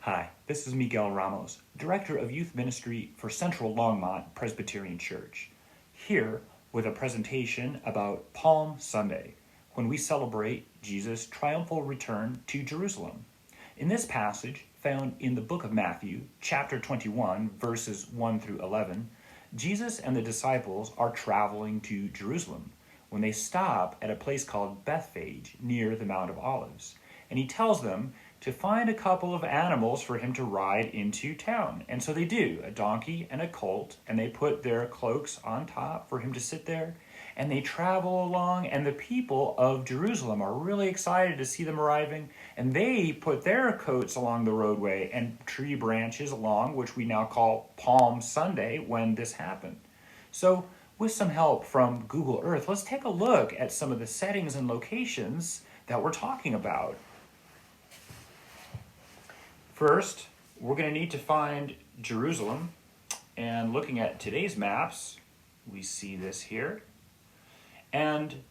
Hi, this is Miguel Ramos, Director of Youth Ministry for Central Longmont Presbyterian Church, here with a presentation about Palm Sunday, when we celebrate Jesus' triumphal return to Jerusalem. In this passage, found in the book of Matthew, chapter 21, verses 1 through 11, Jesus and the disciples are traveling to Jerusalem when they stop at a place called Bethphage near the Mount of Olives. And he tells them to find a couple of animals for him to ride into town. And so they do, a donkey and a colt, and they put their cloaks on top for him to sit there. And they travel along, and the people of Jerusalem are really excited to see them arriving. And they put their coats along the roadway and tree branches along, which we now call Palm Sunday when this happened. So with some help from Google Earth, let's take a look at some of the settings and locations that we're talking about. First, we're going to need to find Jerusalem, and looking at today's maps, we see this here. And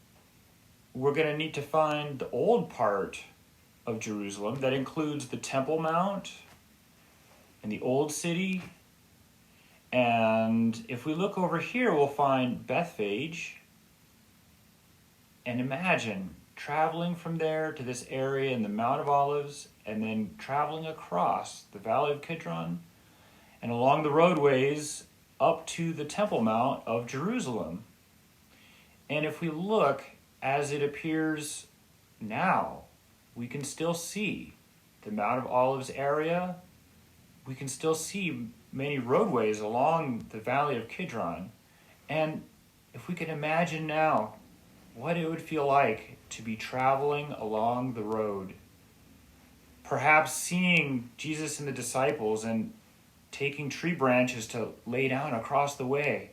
we're going to need to find the old part of Jerusalem that includes the Temple Mount and the Old City. And if we look over here, we'll find Bethphage. And imagine traveling from there to this area in the Mount of Olives, and then traveling across the Valley of Kidron and along the roadways up to the Temple Mount of Jerusalem. And if we look as it appears now, we can still see the Mount of Olives area. We can still see many roadways along the Valley of Kidron. And if we can imagine now what it would feel like to be traveling along the road, perhaps seeing Jesus and the disciples and taking tree branches to lay down across the way,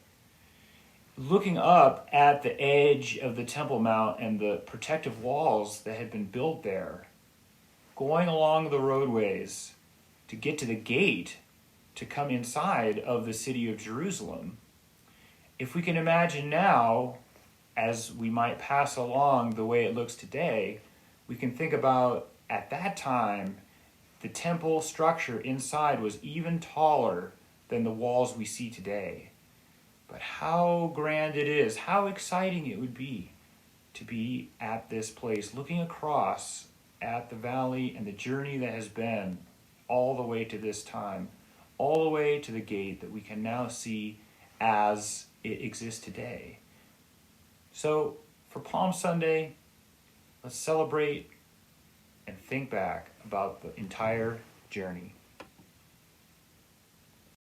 looking up at the edge of the Temple Mount and the protective walls that had been built there, going along the roadways to get to the gate to come inside of the city of Jerusalem. If we can imagine now, as we might pass along the way it looks today, we can think about at that time, the temple structure inside was even taller than the walls we see today. But how grand it is, how exciting it would be to be at this place, looking across at the valley and the journey that has been all the way to this time, all the way to the gate that we can now see as it exists today. So for Palm Sunday, let's celebrate and think back about the entire journey.